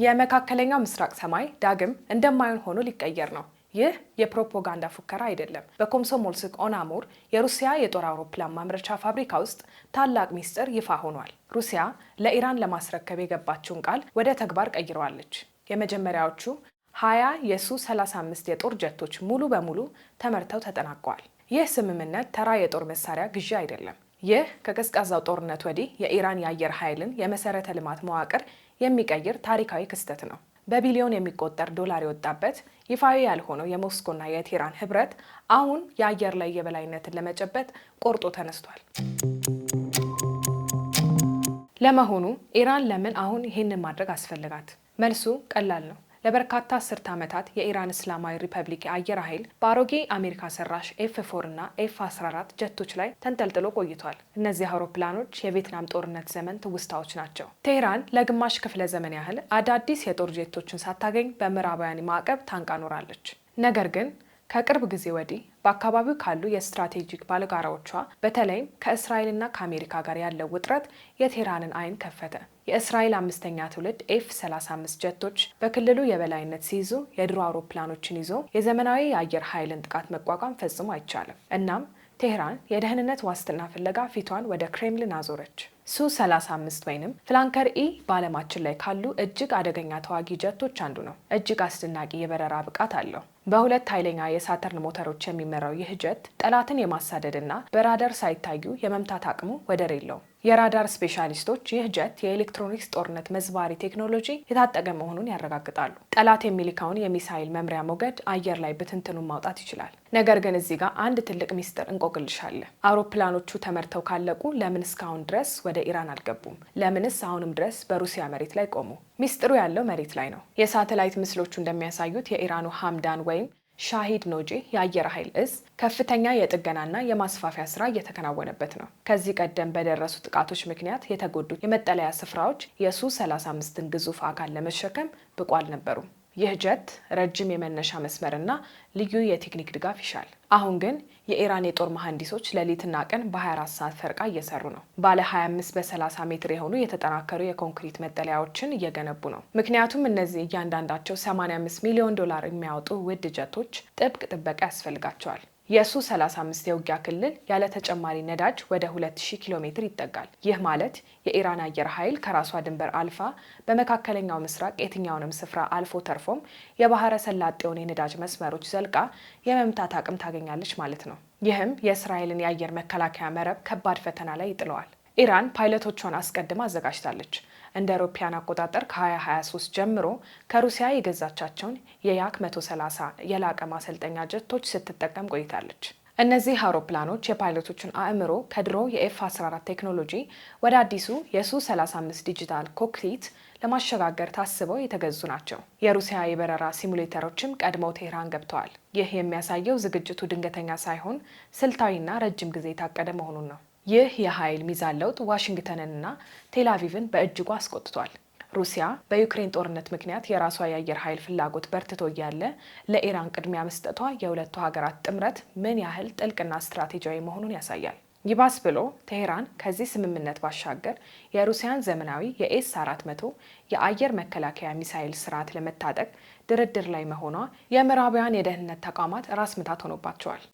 የመካከለኛው ምስራቅ ሰማይ ዳግም እንደማይሆን ሆኖ ሊቀየር ነው። ይህ የፕሮፓጋንዳ ፉከራ አይደለም። በኮምሶሞልስክ ኦን አሙር የሩሲያ የጦር አውሮፕላን ማምረቻ ፋብሪካ ውስጥ ታላቅ ሚስጥር ይፋ ሆኗል። ሩሲያ ለኢራን ለማስረከብ የገባችውን ቃል ወደ ተግባር ቀይረዋለች። የመጀመሪያዎቹ 20 የሱ-35 የጦር ጀቶች ሙሉ በሙሉ ተመርተው ተጠናቀዋል። ይህ ስምምነት ተራ የጦር መሳሪያ ግዢ አይደለም። ይህ ከቀዝቃዛው ጦርነት ወዲህ የኢራን የአየር ኃይልን የመሰረተ ልማት መዋቅር የሚቀይር ታሪካዊ ክስተት ነው። በቢሊዮን የሚቆጠር ዶላር የወጣበት ይፋዊ ያልሆነው የሞስኮና የቴህራን ህብረት አሁን የአየር ላይ የበላይነትን ለመጨበጥ ቆርጦ ተነስቷል። ለመሆኑ ኢራን ለምን አሁን ይህንን ማድረግ አስፈልጋት? መልሱ ቀላል ነው። ለበርካታ አስርተ ዓመታት የኢራን እስላማዊ ሪፐብሊክ የአየር ኃይል በአሮጌ አሜሪካ ሰራሽ ኤፍ4 እና ኤፍ14 ጀቶች ላይ ተንጠልጥሎ ቆይቷል። እነዚህ አውሮፕላኖች የቪየትናም ጦርነት ዘመን ትውስታዎች ናቸው። ቴህራን ለግማሽ ክፍለ ዘመን ያህል አዳዲስ የጦር ጀቶችን ሳታገኝ በምዕራባውያን ማዕቀብ ታንቃ ኖራለች። ነገር ግን ከቅርብ ጊዜ ወዲህ በአካባቢው ካሉ የስትራቴጂክ ባለጋራዎቿ በተለይም ከእስራኤልና ከአሜሪካ ጋር ያለው ውጥረት የቴህራንን ዓይን ከፈተ። የእስራኤል አምስተኛ ትውልድ ኤፍ35 ጀቶች በክልሉ የበላይነት ሲይዙ የድሮ አውሮፕላኖችን ይዞ የዘመናዊ የአየር ኃይልን ጥቃት መቋቋም ፈጽሞ አይቻልም። እናም ቴህራን የደህንነት ዋስትና ፍለጋ ፊቷን ወደ ክሬምሊን አዞረች። ሱ-35 ወይም ፍላንከር ኢ በዓለማችን ላይ ካሉ እጅግ አደገኛ ተዋጊ ጀቶች አንዱ ነው። እጅግ አስደናቂ የበረራ ብቃት አለው። በሁለት ኃይለኛ የሳተርን ሞተሮች የሚመራው ይህ ጀት ጠላትን የማሳደድና በራዳር ሳይታዩ የመምታት አቅሙ ወደር የለውም። የራዳር ስፔሻሊስቶች ይህ ጀት የኤሌክትሮኒክስ ጦርነት መዝባሪ ቴክኖሎጂ የታጠቀ መሆኑን ያረጋግጣሉ። ጠላት የሚልካውን የሚሳይል መምሪያ ሞገድ አየር ላይ ብትንትኑን ማውጣት ይችላል። ነገር ግን እዚህ ጋር አንድ ትልቅ ሚስጥር እንቆቅልሽ አለ። አውሮፕላኖቹ ተመርተው ካለቁ ለምን እስካሁን ድረስ ወደ ኢራን አልገቡም? ለምንስ አሁንም ድረስ በሩሲያ መሬት ላይ ቆሙ? ሚስጥሩ ያለው መሬት ላይ ነው። የሳተላይት ምስሎቹ እንደሚያሳዩት የኢራኑ ሐምዳን ወይም ሻሂድ ኖጄ የአየር ኃይል እዝ ከፍተኛ የጥገናና የማስፋፊያ ስራ እየተከናወነበት ነው። ከዚህ ቀደም በደረሱ ጥቃቶች ምክንያት የተጎዱት የመጠለያ ስፍራዎች የሱ-35ን ግዙፍ አካል ለመሸከም ብቁ አልነበሩም። ይህ ጀት ረጅም የመነሻ መስመርና ልዩ የቴክኒክ ድጋፍ ይሻል። አሁን ግን የኢራን የጦር መሐንዲሶች ሌሊትና ቀን በ24 ሰዓት ፈርቃ እየሰሩ ነው። ባለ 25 በ30 ሜትር የሆኑ የተጠናከሩ የኮንክሪት መጠለያዎችን እየገነቡ ነው። ምክንያቱም እነዚህ እያንዳንዳቸው 85 ሚሊዮን ዶላር የሚያወጡ ውድ ጀቶች ጥብቅ ጥበቃ ያስፈልጋቸዋል። የሱ-35 የውጊያ ክልል ያለ ተጨማሪ ነዳጅ ወደ 2000 ኪሎ ሜትር ይጠጋል። ይህ ማለት የኢራን አየር ኃይል ከራሷ ድንበር አልፋ በመካከለኛው ምስራቅ የትኛውንም ስፍራ አልፎ ተርፎም የባህረ ሰላጤውን የነዳጅ መስመሮች ዘልቃ የመምታት አቅም ታገኛለች ማለት ነው። ይህም የእስራኤልን የአየር መከላከያ መረብ ከባድ ፈተና ላይ ይጥለዋል። ኢራን ፓይለቶቿን አስቀድማ አዘጋጅታለች። እንደ አውሮፓውያን አቆጣጠር ከ2023 ጀምሮ ከሩሲያ የገዛቻቸውን የያክ 130 የላቀ ማሰልጠኛ ጀቶች ስትጠቀም ቆይታለች። እነዚህ አውሮፕላኖች የፓይለቶችን አእምሮ ከድሮ የኤፍ14 ቴክኖሎጂ ወደ አዲሱ የሱ-35 ዲጂታል ኮክፒት ለማሸጋገር ታስበው የተገዙ ናቸው። የሩሲያ የበረራ ሲሙሌተሮችም ቀድመው ቴህራን ገብተዋል። ይህ የሚያሳየው ዝግጅቱ ድንገተኛ ሳይሆን ስልታዊና ረጅም ጊዜ የታቀደ መሆኑን ነው። ይህ የኃይል ሚዛን ለውጥ ዋሽንግተንንና ቴልአቪቭን በእጅጉ አስቆጥቷል። ሩሲያ በዩክሬን ጦርነት ምክንያት የራሷ የአየር ኃይል ፍላጎት በርትቶ እያለ ለኢራን ቅድሚያ መስጠቷ የሁለቱ ሀገራት ጥምረት ምን ያህል ጥልቅና ስትራቴጂያዊ መሆኑን ያሳያል። ይባስ ብሎ ቴህራን ከዚህ ስምምነት ባሻገር የሩሲያን ዘመናዊ የኤስ-400 የአየር መከላከያ ሚሳይል ስርዓት ለመታጠቅ ድርድር ላይ መሆኗ የምዕራባውያን የደህንነት ተቋማት ራስ ምታት ሆኖባቸዋል።